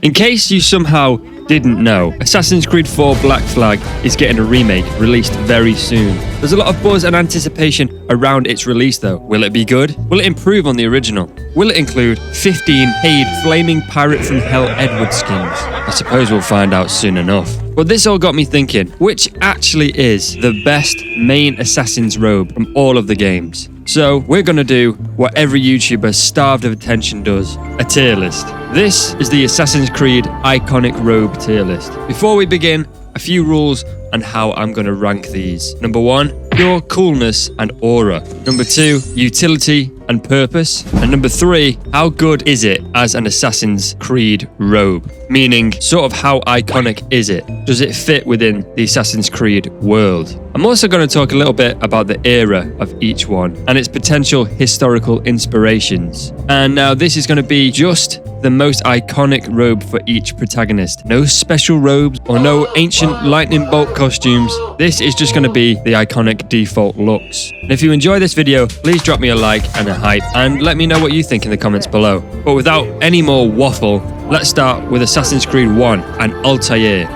In case you somehow didn't know, Assassin's Creed 4 Black Flag is getting a remake released very soon. There's a lot of buzz and anticipation around its release though. Will it be good? Will it improve on the original? Will it include 15 paid Flaming Pirate from Hell Edward skins? I suppose we'll find out soon enough. But this all got me thinking, which actually is the best main Assassin's robe from all of the games? So we're going to do what every YouTuber starved of attention does, a tier list. This is the Assassin's Creed Iconic Robe tier list. Before we begin, a few rules on how I'm going to rank these. Number 1, pure coolness and aura. Number 2, utility and purpose. And number 3, how good is it as an Assassin's Creed robe? Meaning, sort of how iconic is it? Does it fit within the Assassin's Creed world? I'm also going to talk a little bit about the era of each one and its potential historical inspirations. And now this is going to be just the most iconic robe for each protagonist. No special robes or no ancient lightning bolt costumes. This is just going to be the iconic default looks. And if you enjoy this video, please drop me a like and a hype and let me know what you think in the comments below. But without any more waffle, let's start with Assassin's Creed 1 and Altair.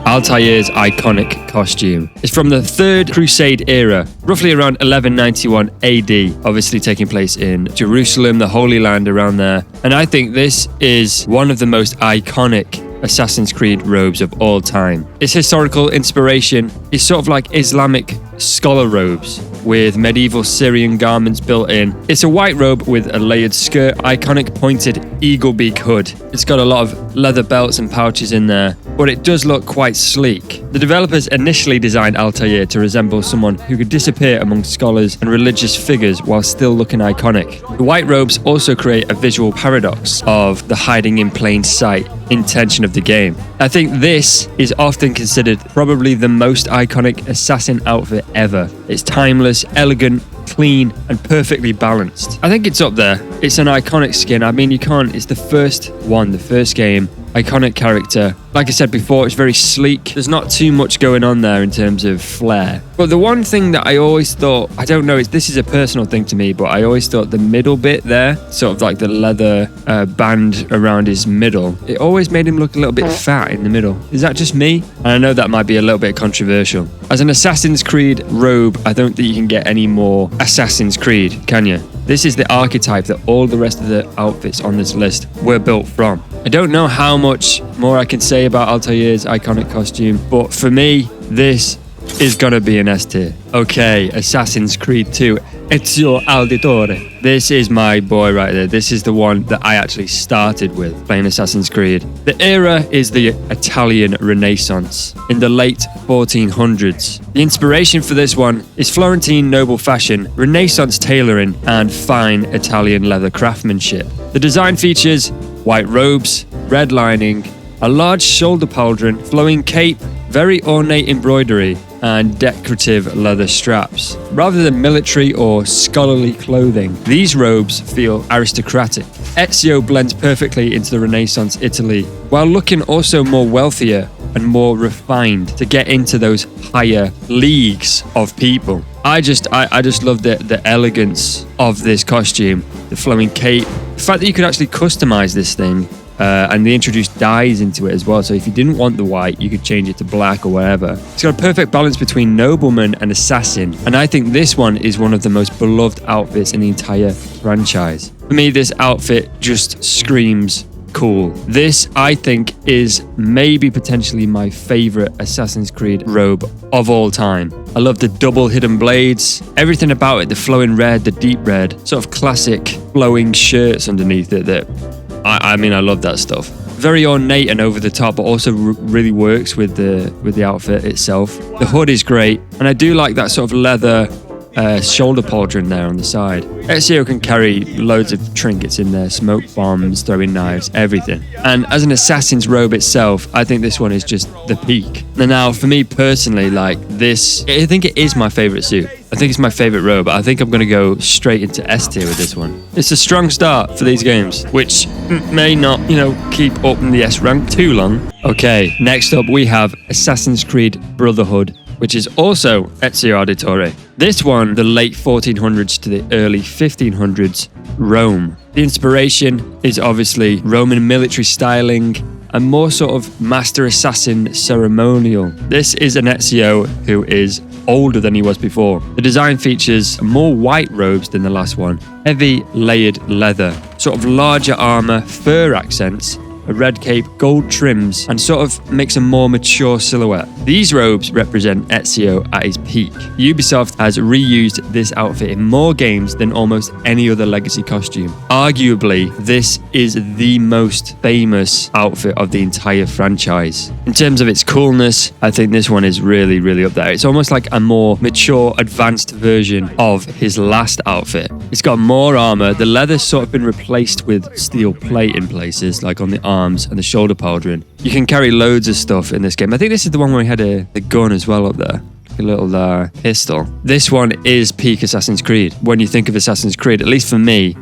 Altair's iconic costume. It's from the 3rd Crusade era, roughly around 1191 AD, obviously taking place in Jerusalem, the Holy Land around there. And I think this is one of the most iconic Assassin's Creed robes of all time. Its historical inspiration is sort of like Islamic scholar robes with medieval Syrian garments built in. It's a white robe with a layered skirt, iconic pointed eagle beak hood. It's got a lot of leather belts and pouches in there, but it does look quite sleek. The developers initially designed Altair to resemble someone who could disappear among scholars and religious figures while still looking iconic. The white robes also create a visual paradox of the hiding in plain sight intention of the game. I think this is often considered probably the most iconic assassin outfit ever. It's timeless, elegant, clean, and perfectly balanced. I think it's up there. It's an iconic skin. I mean, it's the first one, the first game. Iconic character. Like I said before, it's very sleek. There's not too much going on there in terms of flair. But the one thing that I always thought, I don't know, this is a personal thing to me, but I always thought the middle bit there, sort of like the leather band around his middle, it always made him look a little bit fat in the middle. Is that just me? And I know that might be a little bit controversial. As an Assassin's Creed robe, I don't think you can get any more Assassin's Creed, can you? This is the archetype that all the rest of the outfits on this list were built from. I don't know how much more I can say about Altair's iconic costume, but for me, this is gonna be an S tier. Okay, Assassin's Creed 2, Ezio Auditore. This is my boy right there. This is the one that I actually started with playing Assassin's Creed. The era is the Italian Renaissance in the late 1400s. The inspiration for this one is Florentine noble fashion, Renaissance tailoring, and fine Italian leather craftsmanship. The design features white robes, red lining, a large shoulder pauldron, flowing cape, very ornate embroidery, and decorative leather straps. Rather than military or scholarly clothing, these robes feel aristocratic. Ezio blends perfectly into the Renaissance Italy, while looking also more wealthier and more refined to get into those higher leagues of people. I just love the elegance of this costume, the flowing cape, the fact that you could actually customize this thing. And they introduced dyes into it as well, so if you didn't want the white, you could change it to black or whatever. It's got a perfect balance between nobleman and assassin, and I think this one is one of the most beloved outfits in the entire franchise. For me, this outfit just screams cool. This, I think, is maybe potentially my favorite Assassin's Creed robe of all time. I love the double hidden blades, everything about it, the flowing red, the deep red, sort of classic flowing shirts underneath it that I mean, I love that stuff. Very ornate and over the top, but also really works with the outfit itself. The hood is great, and I do like that sort of leather shoulder pauldron there on the side. Ezio can carry loads of trinkets in there, smoke bombs, throwing knives, everything. And as an assassin's robe itself, I think this one is just the peak. Now, for me personally, like this, I think it is my favorite suit. I think it's my favorite robe. I think I'm going to go straight into S tier with this one. It's a strong start for these games, which may not, keep up in the S rank too long. Okay, next up we have Assassin's Creed Brotherhood, which is also Ezio Auditore. This one, the late 1400s to the early 1500s, Rome. The inspiration is obviously Roman military styling and more sort of master assassin ceremonial. This is an Ezio who is older than he was before. The design features more white robes than the last one, heavy layered leather, sort of larger armor, fur accents, a red cape, gold trims, and sort of makes a more mature silhouette. These robes represent Ezio at his peak. Ubisoft has reused this outfit in more games than almost any other legacy costume. Arguably, this is the most famous outfit of the entire franchise. In terms of its coolness, I think this one is really, really up there. It's almost like a more mature, advanced version of his last outfit. It's got more armor. The leather's sort of been replaced with steel plate in places, like on the arms and the shoulder pauldron. You can carry loads of stuff in this game. I think this is the one where we had a gun as well up there. A little pistol. This one is peak Assassin's Creed. When you think of Assassin's Creed, at least for me,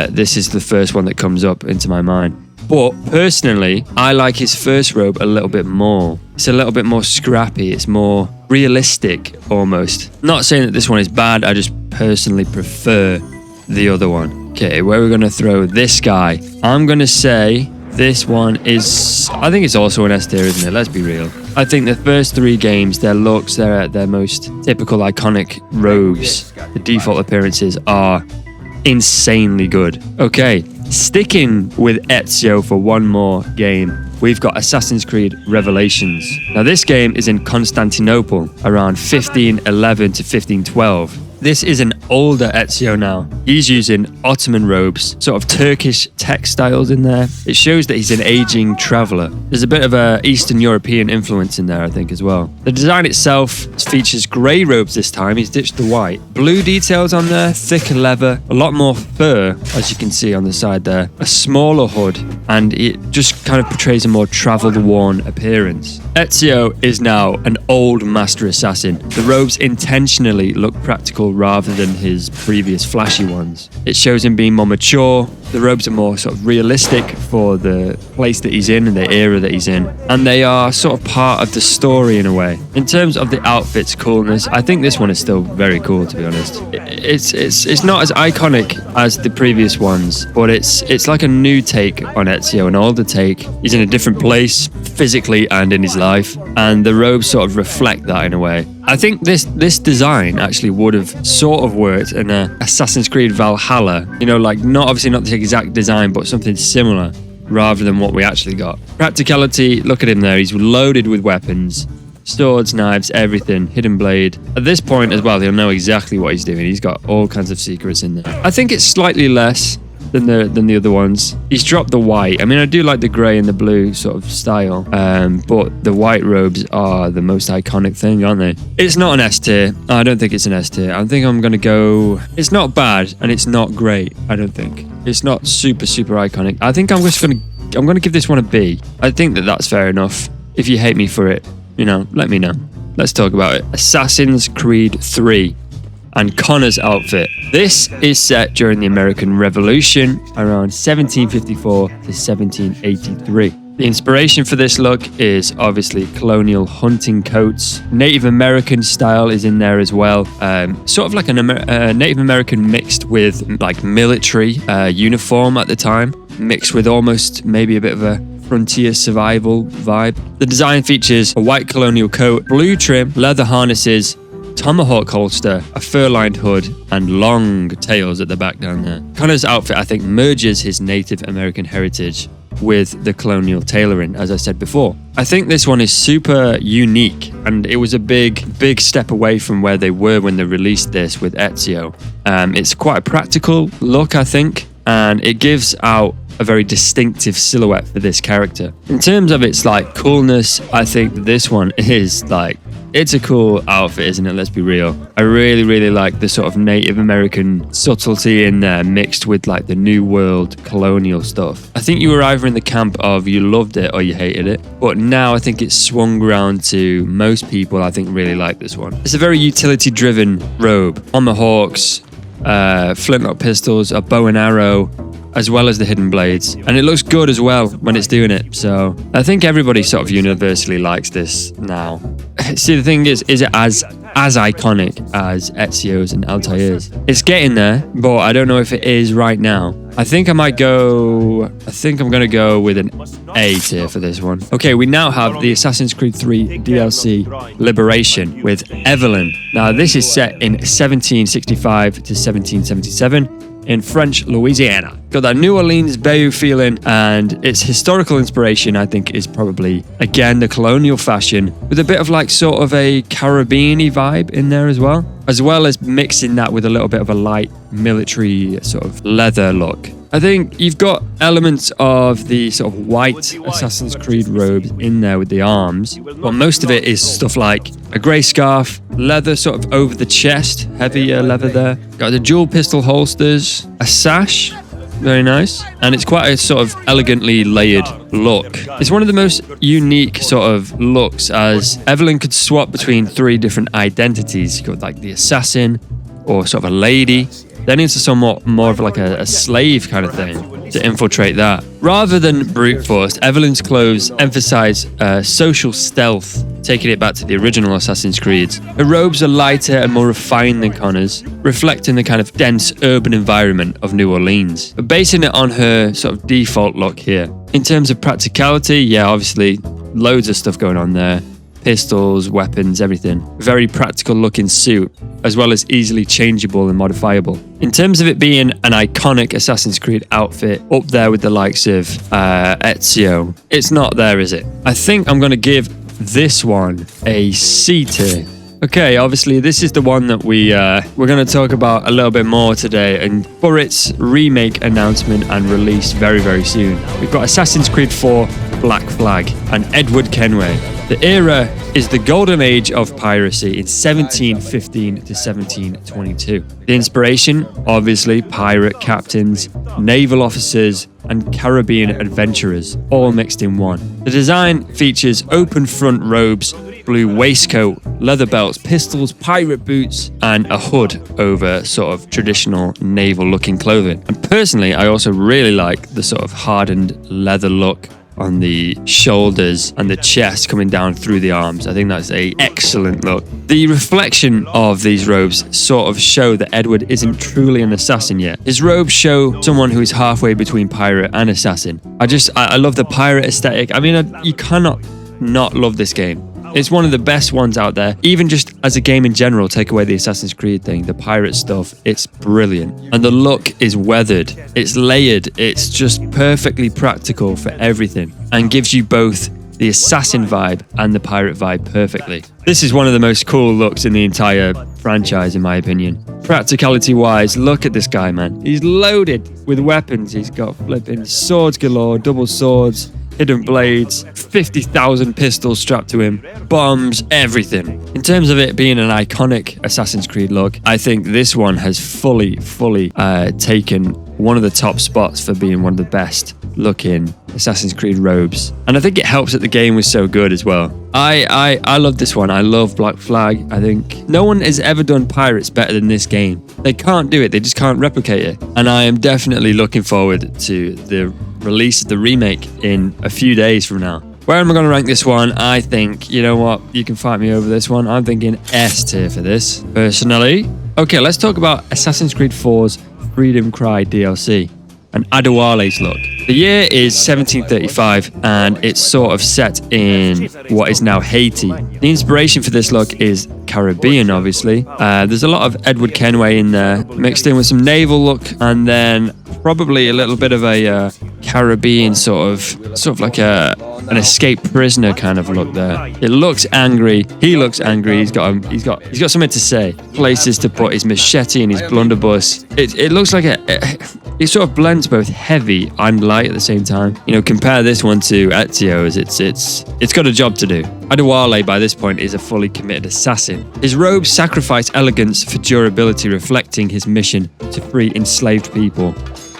this is the first one that comes up into my mind. But personally, I like his first robe a little bit more. It's a little bit more scrappy. It's more realistic almost. Not saying that this one is bad. I just personally prefer the other one. Okay, where are we going to throw this guy? I'm going to say this one is, I think it's also an S tier, isn't it? Let's be real. I think the first three games, their looks, they're at their most typical iconic robes. The default appearances are insanely good. Okay, sticking with Ezio for one more game, we've got Assassin's Creed Revelations. Now this game is in Constantinople, around 1511 to 1512. This is an older Ezio now. He's using Ottoman robes, sort of Turkish textiles in there. It shows that he's an aging traveller. There's a bit of a Eastern European influence in there, I think, as well. The design itself features grey robes this time. He's ditched the white. Blue details on there, thicker leather, a lot more fur, as you can see on the side there. A smaller hood, and it just kind of portrays a more travel-worn appearance. Ezio is now an old master assassin. The robes intentionally look practical rather than his previous flashy ones. It shows him being more mature. The robes are more sort of realistic for the place that he's in and the era that he's in. And they are sort of part of the story in a way. In terms of the outfit's coolness, I think this one is still very cool, to be honest. It's not as iconic as the previous ones, but it's like a new take on Ezio, an older take. He's in a different place, physically and in his life, and the robes sort of reflect that in a way. I think this design actually would have sort of worked in a Assassin's Creed Valhalla, you know, like obviously not the exact design, but something similar rather than what we actually got. Practicality, look at him there, he's loaded with weapons, swords, knives, everything, hidden blade. At this point as well, he'll know exactly what he's doing. He's got all kinds of secrets in there. I think it's slightly less than the other ones. He's dropped the white. I mean, I do like the grey and the blue sort of style, but the white robes are the most iconic thing, aren't they? It's not an S tier. I don't think it's an S tier. I think I'm gonna go, it's not bad and it's not great. I don't think it's not super iconic. I think I'm gonna give this one a B. I think that's fair enough. If you hate me for it, you know, let me know. Let's talk about it. Assassin's Creed 3 and Connor's outfit. This is set during the American Revolution, around 1754 to 1783. The inspiration for this look is obviously colonial hunting coats. Native American style is in there as well. Sort of like a Native American mixed with like military uniform at the time, mixed with almost maybe a bit of a frontier survival vibe. The design features a white colonial coat, blue trim, leather harnesses, tomahawk holster, a fur-lined hood, and long tails at the back down there. Connor's outfit, I think, merges his Native American heritage with the colonial tailoring, as I said before. I think this one is super unique, and it was a big step away from where they were when they released this with Ezio. It's quite a practical look, I think, and it gives out a very distinctive silhouette for this character. In terms of its like coolness, I think this one is like, it's a cool outfit, isn't it? Let's be real. I really like the sort of Native American subtlety in there mixed with like the New World colonial stuff. I think you were either in the camp of you loved it or you hated it, but now I think it's swung around to most people I think really like this one. It's a very utility driven robe. Tomahawks, flintlock pistols, a bow and arrow, as well as the hidden blades, and it looks good as well when it's doing it. So I think everybody sort of universally likes this now. See, the thing is it as as iconic as Ezio's and Altair's. It's getting there, but I don't know if it is right now. I think I'm going to go with an A tier for this one. Okay, we now have the Assassin's Creed 3 DLC Liberation with Evelyn. Now, this is set in 1765 to 1777 in French Louisiana. Got that New Orleans Bayou feeling, and its historical inspiration, I think, is probably, again, the colonial fashion with a bit of like sort of a Caribbean-y vibe in there as well as mixing that with a little bit of a light military sort of leather look. I think you've got elements of the sort of white Assassin's Creed robes in there with the arms. Well, most of it is stuff like a grey scarf, leather sort of over the chest, heavy leather there. Got the dual pistol holsters, a sash, very nice. And it's quite a sort of elegantly layered look. It's one of the most unique sort of looks, as Evelyn could swap between 3 different identities. You got like the assassin or sort of a lady. Then into somewhat more of like a slave kind of thing to infiltrate that. Rather than brute force, Evelyn's clothes emphasize social stealth, taking it back to the original Assassin's Creed. Her robes are lighter and more refined than Connor's, reflecting the kind of dense urban environment of New Orleans, but basing it on her sort of default look here. In terms of practicality, yeah, obviously loads of stuff going on there. Pistols, weapons, everything. Very practical looking suit, as well as easily changeable and modifiable. In terms of it being an iconic Assassin's Creed outfit, up there with the likes of Ezio, it's not there, is it? I think I'm going to give this one a C tier. Okay, obviously this is the one that we're going to talk about a little bit more today, and for its remake announcement and release very, very soon. We've got Assassin's Creed 4 Black Flag and Edward Kenway. The era is the golden age of piracy in 1715 to 1722. The inspiration, obviously, pirate captains, naval officers, and Caribbean adventurers, all mixed in one. The design features open front robes, blue waistcoat, leather belts, pistols, pirate boots, and a hood over sort of traditional naval-looking clothing. And personally, I also really like the sort of hardened leather look on the shoulders and the chest coming down through the arms. I think that's an excellent look. The reflection of these robes sort of show that Edward isn't truly an assassin yet. His robes show someone who is halfway between pirate and assassin. I love the pirate aesthetic. I mean, you cannot not love this game. It's one of the best ones out there. Even just as a game in general, take away the Assassin's Creed thing, the pirate stuff, it's brilliant. And the look is weathered, it's layered, it's just perfectly practical for everything, and gives you both the assassin vibe and the pirate vibe perfectly. This is one of the most cool looks in the entire franchise, in my opinion. Practicality wise, look at this guy, man. He's loaded with weapons. He's got flipping swords galore, double swords, hidden blades, 50,000 pistols strapped to him, bombs, everything. In terms of it being an iconic Assassin's Creed look, I think this one has fully taken one of the top spots for being one of the best looking Assassin's Creed robes. And I think it helps that the game was so good as well. I love this one. I love Black Flag. I think no one has ever done pirates better than this game. They can't do it. They just can't replicate it. And I am definitely looking forward to the release of the remake in a few days from now. Where am I going to rank this one? I think, you know what, you can fight me over this one. I'm thinking S tier for this, personally. Okay, let's talk about Assassin's Creed 4's Freedom Cry DLC and Adewale's look. The year is 1735 and it's sort of set in what is now Haiti. The inspiration for this look is Caribbean, obviously. There's a lot of Edward Kenway in there, mixed in with some naval look, and then probably a little bit of a Caribbean sort of like an escaped prisoner kind of look there. It looks angry. He looks angry. He's got something to say. Places to put his machete and his blunderbuss. It looks like it sort of blends both heavy and light at the same time. You know, compare this one to Ezio's. It's got a job to do. Adewale by this point is a fully committed assassin. His robes sacrifice elegance for durability, reflecting his mission to free enslaved people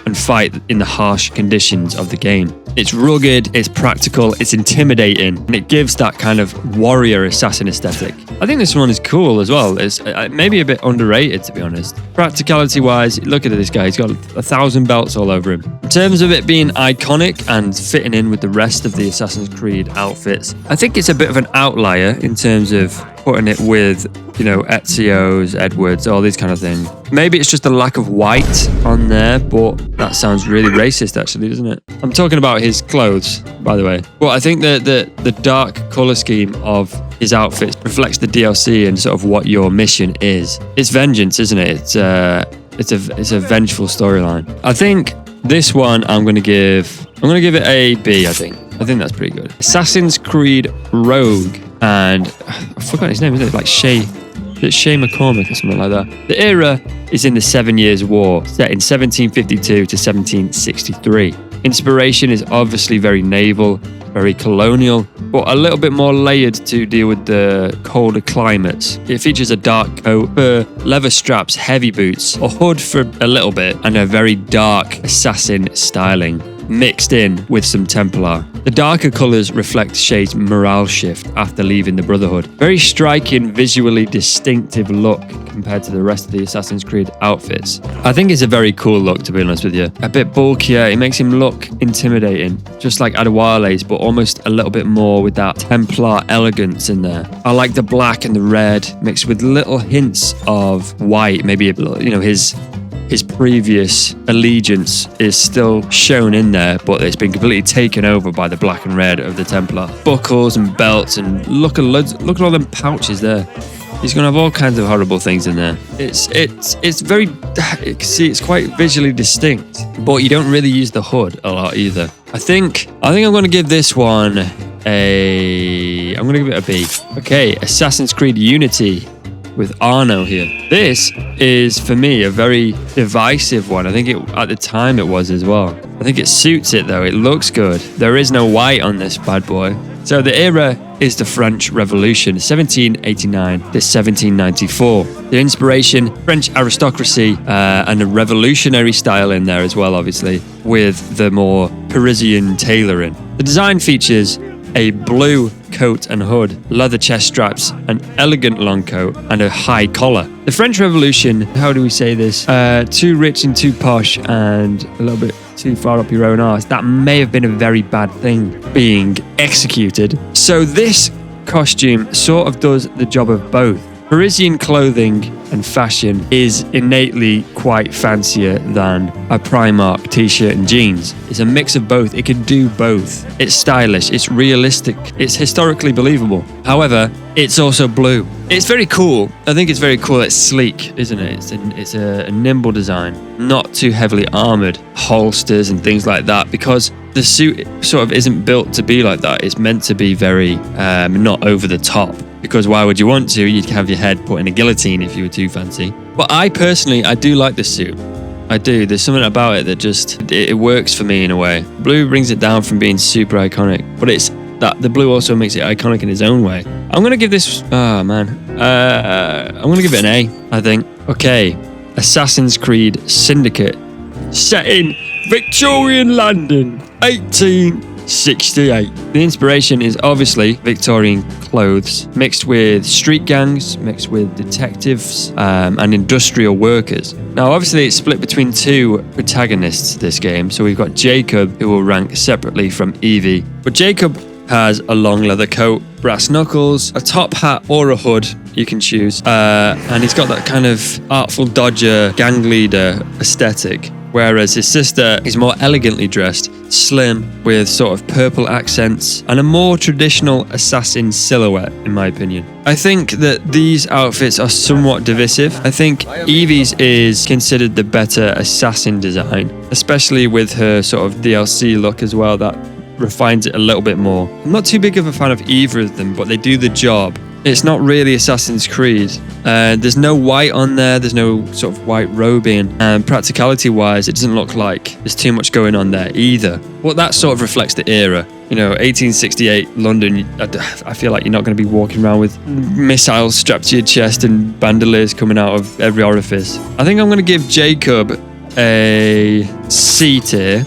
and fight in the harsh conditions of the game. It's rugged, it's practical, it's intimidating, and it gives that kind of warrior assassin aesthetic. I think this one is cool as well. It's maybe a bit underrated, to be honest. Practicality wise, look at this guy, he's got 1,000 belts all over him. In terms of it being iconic and fitting in with the rest of the Assassin's Creed outfits, I think it's a bit of an outlier in terms of putting it with you know, Ezio's, Edwards, all these kind of things. Maybe it's just a lack of white on there, but that sounds really racist actually, doesn't it? I'm talking about his clothes, by the way. Well, I think that the dark color scheme of his outfits reflects the DLC and sort of what your mission is. It's vengeance, isn't it? It's a vengeful storyline. I think this one I'm gonna give it a B, I think. I think that's pretty good. Assassin's Creed Rogue, and I forgot his name, isn't it? Like Shay McCormick or something like that. The era is in the 7 Years' War, set in 1752 to 1763. Inspiration is obviously very naval, very colonial, but a little bit more layered to deal with the colder climates. It features a dark coat, fur, leather straps, heavy boots, a hood for a little bit, and a very dark assassin styling, mixed in with some Templar. The darker colours reflect Shay's morale shift after leaving the Brotherhood. Very striking, visually distinctive look compared to the rest of the Assassin's Creed outfits. I think it's a very cool look, to be honest with you. A bit bulkier, it makes him look intimidating, just like Adewale's, but almost a little bit more with that Templar elegance in there. I like the black and the red mixed with little hints of white, maybe, you know, his previous allegiance is still shown in there, but it's been completely taken over by the black and red of the Templar. Buckles and belts, and look at all them pouches there. He's gonna have all kinds of horrible things in there. It's very, see, it's quite visually distinct, but you don't really use the hood a lot either. I think I'm gonna give this one I'm gonna give it a B. Okay, Assassin's Creed Unity with Arno here. This is, for me, a very divisive one. I think at the time it was as well. I think it suits it though. It looks good. There is no white on this bad boy. So the era is the French Revolution, 1789 to 1794. The inspiration, French aristocracy, and a revolutionary style in there as well, obviously, with the more Parisian tailoring. The design features a blue coat and hood, leather chest straps, an elegant long coat, and a high collar. The French Revolution, how do we say this? Too rich and too posh and a little bit too far up your own arse. That may have been a very bad thing being executed. So this costume sort of does the job of both. Parisian clothing and fashion is innately quite fancier than a Primark t-shirt and jeans. It's a mix of both. It can do both. It's stylish, it's realistic, it's historically believable. However, it's also blue. It's very cool. I think it's very cool. It's sleek, isn't it? It's a nimble design, not too heavily armored, holsters and things like that, because the suit sort of isn't built to be like that. It's meant to be very not over the top. Because why would you want to? You'd have your head put in a guillotine if you were too fancy. But I do like this suit. I do. There's something about it that just, it works for me in a way. Blue brings it down from being super iconic, but it's that the blue also makes it iconic in its own way. I'm going to give this, I'm going to give it an A, I think. Okay, Assassin's Creed Syndicate, set in Victorian London, 1868. The inspiration is obviously Victorian clothes, mixed with street gangs, mixed with detectives, and industrial workers. Now, obviously, it's split between two protagonists, this game. So we've got Jacob, who will rank separately from Evie. But Jacob has a long leather coat, brass knuckles, a top hat or a hood, you can choose. And he's got that kind of artful dodger, gang leader aesthetic. Whereas his sister is more elegantly dressed, slim, with sort of purple accents, and a more traditional assassin silhouette, in my opinion. I think that these outfits are somewhat divisive. I think Evie's is considered the better assassin design, especially with her sort of DLC look as well, that refines it a little bit more. I'm not too big of a fan of either of them, but they do the job. It's not really Assassin's Creed. There's no white on there. There's no sort of white robing. And practicality-wise, it doesn't look like there's too much going on there either. Well, that sort of reflects the era. You know, 1868 London, I feel like you're not going to be walking around with missiles strapped to your chest and bandoliers coming out of every orifice. I think I'm going to give Jacob a C tier,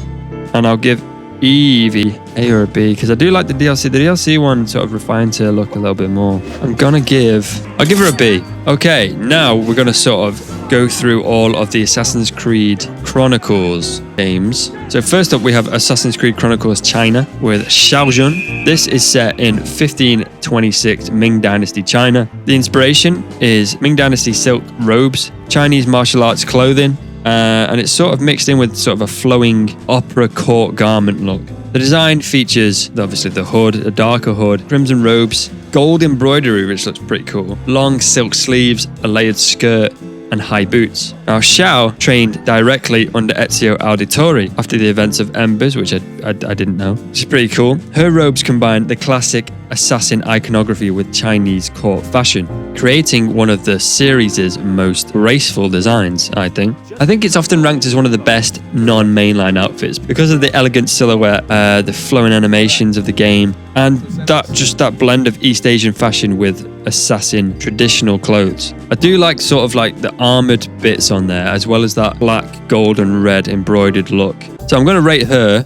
and I'll give Evie A or a B, because I do like the DLC. The DLC one sort of refined her look a little bit more. I'll give her a B. Okay, now we're gonna sort of go through all of the Assassin's Creed Chronicles games. So first up, we have Assassin's Creed Chronicles China with Xiaojun. This is set in 1526 Ming Dynasty China. The inspiration is Ming Dynasty silk robes, Chinese martial arts clothing, and it's sort of mixed in with sort of a flowing opera court garment look. The design features obviously the hood, a darker hood, crimson robes, gold embroidery, which looks pretty cool, long silk sleeves, a layered skirt, and high boots. Now, Xiao trained directly under Ezio Auditore after the events of Embers, which I didn't know, which is pretty cool. Her robes combine the classic assassin iconography with Chinese court fashion, creating one of the series' most graceful designs, I think. I think it's often ranked as one of the best non-mainline outfits because of the elegant silhouette, the flowing animations of the game, and that blend of East Asian fashion with assassin traditional clothes. I do like sort of like the armored bits on there, as well as that black, gold and red embroidered look. So I'm going to rate her.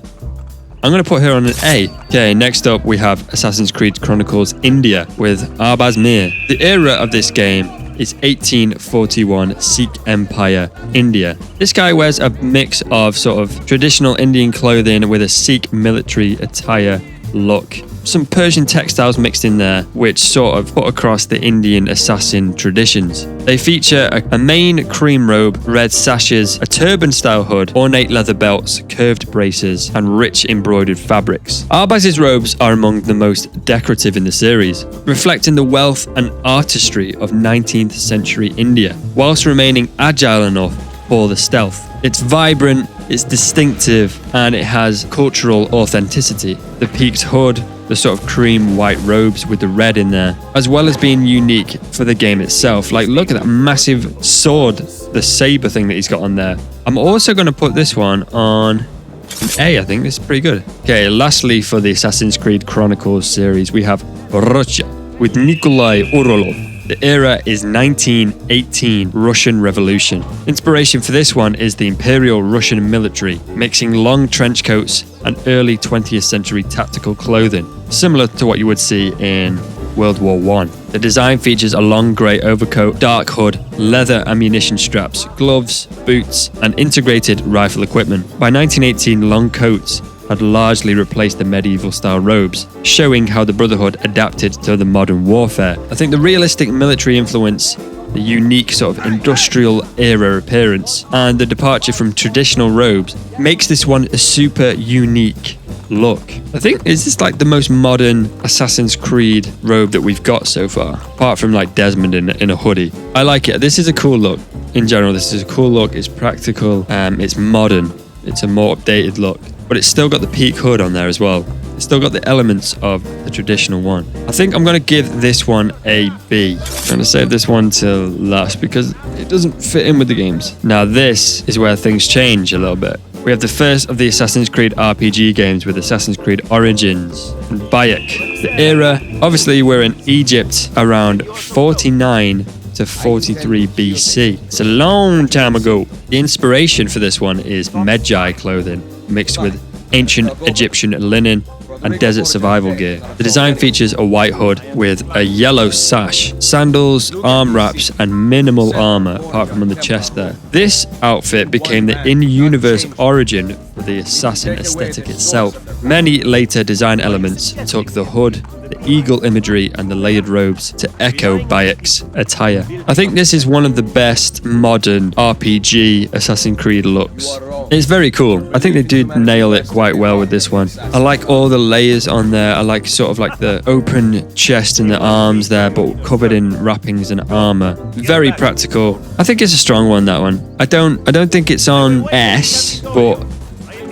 I'm going to put her on an A. Okay, next up we have Assassin's Creed Chronicles India with Arbaz Mir. The era of this game is 1841 Sikh Empire, India. This guy wears a mix of sort of traditional Indian clothing with a Sikh military attire look. Some Persian textiles mixed in there, which sort of put across the Indian assassin traditions. They feature a main cream robe, red sashes, a turban-style hood, ornate leather belts, curved braces, and rich embroidered fabrics. Arbaz's robes are among the most decorative in the series, reflecting the wealth and artistry of 19th century India, whilst remaining agile enough for the stealth. It's vibrant, it's distinctive, and it has cultural authenticity. The peaked hood, the sort of cream white robes with the red in there, as well as being unique for the game itself. Like, look at that massive sword, the saber thing that he's got on there. I'm also going to put this one on an A. I think this is pretty good. Okay, lastly for the Assassin's Creed Chronicles series, we have Russia with Nikolai Orlov. The era is 1918 Russian Revolution. Inspiration for this one is the Imperial Russian military, mixing long trench coats and early 20th century tactical clothing, similar to what you would see in World War I. The design features a long grey overcoat, dark hood, leather ammunition straps, gloves, boots, and integrated rifle equipment. By 1918, long coats had largely replaced the medieval-style robes, showing how the Brotherhood adapted to the modern warfare. I think the realistic military influence, the unique sort of industrial era appearance, and the departure from traditional robes makes this one a super unique look. I think is this like the most modern Assassin's Creed robe that we've got so far, apart from like Desmond in a hoodie. I like it. This is a cool look. In general, this is a cool look. It's practical. It's modern. It's a more updated look. But it's still got the peak hood on there as well. It's still got the elements of the traditional one. I think I'm going to give this one a B. I'm going to save this one till last because it doesn't fit in with the games. Now this is where things change a little bit. We have the first of the Assassin's Creed RPG games with Assassin's Creed Origins and Bayek. The era, obviously we're in Egypt around 49 to 43 BC. It's a long time ago. The inspiration for this one is Medjay clothing mixed with ancient Egyptian linen and desert survival gear. The design features a white hood with a yellow sash, sandals, arm wraps, and minimal armor, apart from on the chest there. This outfit became the in-universe origin for the assassin aesthetic itself. Many later design elements took the hood, the eagle imagery, and the layered robes to echo Bayek's attire. I think this is one of the best modern RPG Assassin's Creed looks. It's very cool. I think they did nail it quite well with this one. I like all the layers on there. I like sort of like the open chest and the arms there, but covered in wrappings and armor. Very practical. I think it's a strong one, that one. I don't think it's on S, but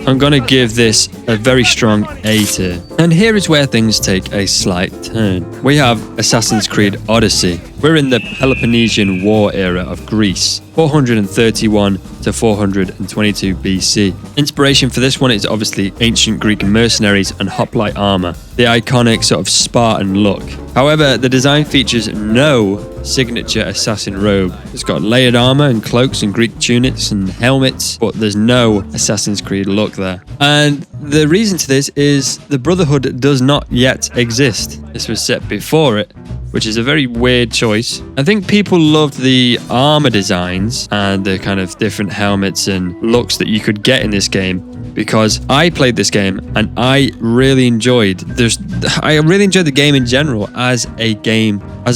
I'm going to give this a very strong A tier. And here is where things take a slight turn. We have Assassin's Creed Odyssey. We're in the Peloponnesian War era of Greece, 431 to 422 BC. Inspiration for this one is obviously ancient Greek mercenaries and hoplite armor, the iconic sort of Spartan look. However, the design features no signature assassin robe. It's got layered armor and cloaks and Greek tunics and helmets, but there's no Assassin's Creed look there. And the reason to this is the Brotherhood does not yet exist. This was set before it, which is a very weird choice. I think people loved the armor designs and the kind of different helmets and looks that you could get in this game, because I played this game and I really enjoyed the game in general as a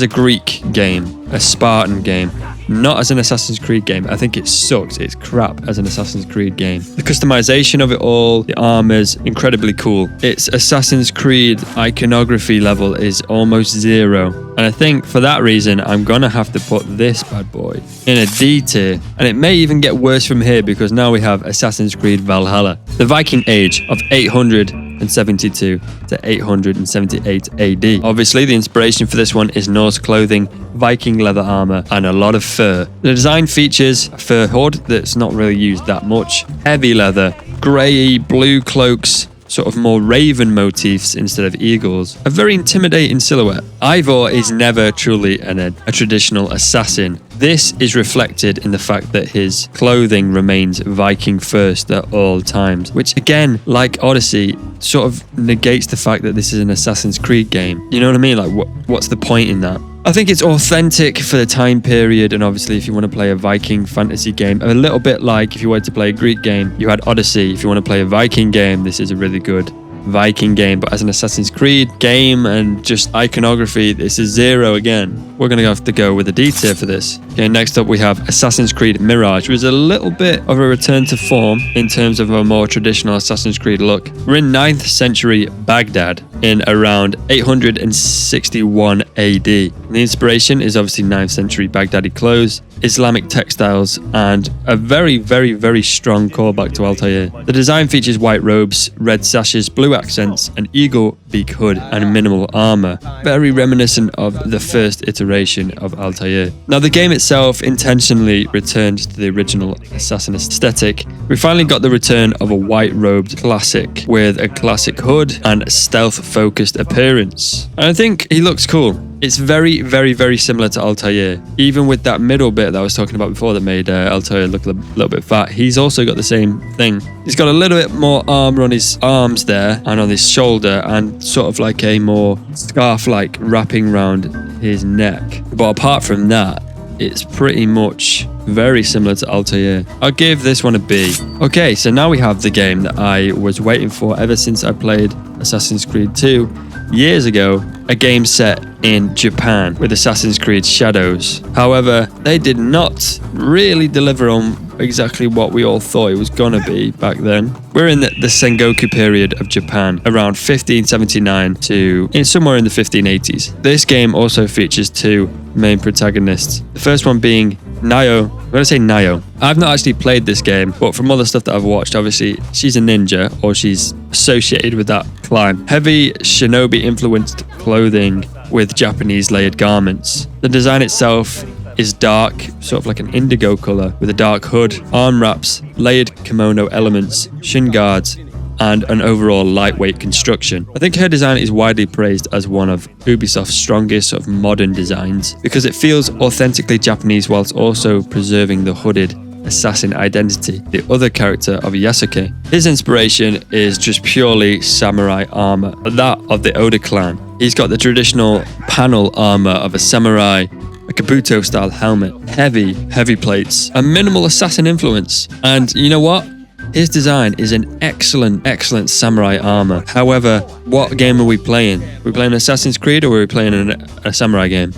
Greek game, a Spartan game. Not as an Assassin's Creed game. I think it sucks. It's crap as an Assassin's Creed game. The customization of it all, the armor's incredibly cool. Its Assassin's Creed iconography level is almost 0. And I think for that reason, I'm gonna have to put this bad boy in a D tier. And it may even get worse from here, because now we have Assassin's Creed Valhalla. The Viking age of 872 to 878 AD. Obviously, the inspiration for this one is Norse clothing, Viking leather armor, and a lot of fur. The design features a fur hood that's not really used that much, heavy leather, grey blue cloaks, sort of more raven motifs instead of eagles. A very intimidating silhouette. Ivor is never truly a traditional assassin. This is reflected in the fact that his clothing remains Viking first at all times, which again, like Odyssey, sort of negates the fact that this is an Assassin's Creed game. You know what I mean? Like, what's the point in that? I think it's authentic for the time period, and obviously if you want to play a Viking fantasy game, a little bit like if you wanted to play a Greek game, you had Odyssey. If you want to play a Viking game, this is a really good Viking game. But as an Assassin's Creed game and just iconography, this is 0 again. We're going to have to go with a D tier for this. Okay, next up we have Assassin's Creed Mirage, which is a little bit of a return to form in terms of a more traditional Assassin's Creed look. We're in 9th century Baghdad in around 861 AD. The inspiration is obviously 9th century Baghdadi clothes, Islamic textiles, and a very, very, very strong callback to Altair. The design features white robes, red sashes, blue accents, an eagle beak hood, and minimal armor. Very reminiscent of the first iteration of Altair. Now, the game itself intentionally returned to the original assassin aesthetic. We finally got the return of a white-robed classic with a classic hood and a stealth-focused appearance. And I think he looks cool. It's very, very, very similar to Altair. Even with that middle bit that I was talking about before that made Altair look a little bit fat, he's also got the same thing. He's got a little bit more armor on his arms there and on his shoulder, and sort of like a more scarf-like wrapping around his neck. But apart from that, it's pretty much very similar to Altair. I'll give this one a B. Okay, so now we have the game that I was waiting for ever since I played Assassin's Creed 2 years ago, a game set in Japan with Assassin's Creed Shadows. However, they did not really deliver on exactly what we all thought it was gonna be back then. We're in the Sengoku period of Japan, around 1579 to somewhere in the 1580s. This game also features 2 main protagonists. The first one being Nayo. I'm going to say Nayo. I've not actually played this game, but from all the stuff that I've watched, obviously she's a ninja, or she's associated with that clan. Heavy shinobi influenced clothing with Japanese layered garments. The design itself is dark, sort of like an indigo color, with a dark hood, arm wraps, layered kimono elements, shin guards, and an overall lightweight construction. I think her design is widely praised as one of Ubisoft's strongest sort of modern designs, because it feels authentically Japanese whilst also preserving the hooded assassin identity, the other character of Yasuke. His inspiration is just purely samurai armor, that of the Oda clan. He's got the traditional panel armor of a samurai, a Kabuto style helmet, heavy plates, a minimal assassin influence. And you know what? His design is an excellent samurai armor. However, what game are we playing? Are we playing Assassin's Creed, or are we playing a samurai game?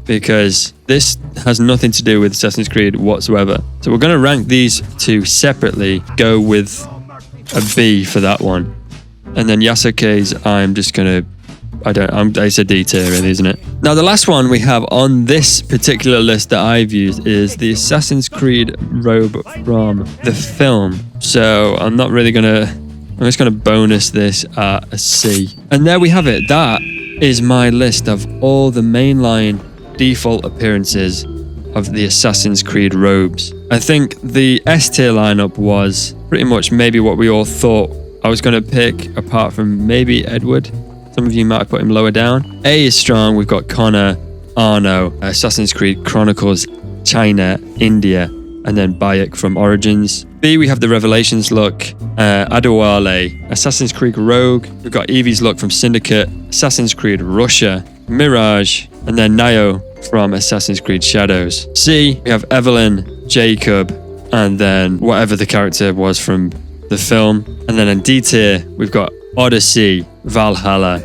Because this has nothing to do with Assassin's Creed whatsoever. So we're going to rank these 2 separately, go with a B for that one. And then Yasuke's, I'm just going to, it's a D tier really, isn't it? Now the last one we have on this particular list that I've used is the Assassin's Creed Robe from the film. So I'm just gonna bonus this at a C. And there we have it. That is my list of all the mainline default appearances of the Assassin's Creed robes. I think the S tier lineup was pretty much maybe what we all thought I was gonna pick, apart from maybe Edward. Some of you might have put him lower down. A is strong. We've got Connor, Arno, Assassin's Creed Chronicles China, India, and then Bayek from Origins. B, we have the Revelations look, Adewale, Assassin's Creed Rogue. We've got Evie's look from Syndicate, Assassin's Creed Russia, Mirage, and then Nio from Assassin's Creed Shadows. C, we have Evelyn, Jacob, and then whatever the character was from the film. And then in D tier, we've got Odyssey, Valhalla,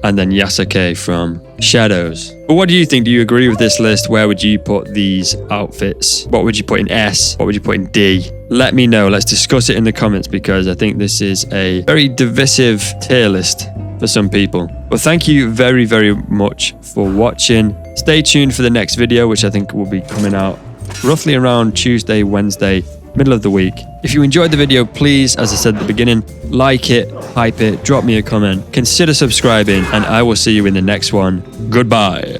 and then Yasuke from Shadows. But what do you think? Do you agree with this list? Where would you put these outfits? What would you put in S? What would you put in D? Let me know. Let's discuss it in the comments because I think this is a very divisive tier list for some people. But thank you very, very much for watching. Stay tuned for the next video, which I think will be coming out roughly around Tuesday, Wednesday, middle of the week. If you enjoyed the video, please, as I said at the beginning, like it, hype it, drop me a comment, consider subscribing, and I will see you in the next one. Goodbye.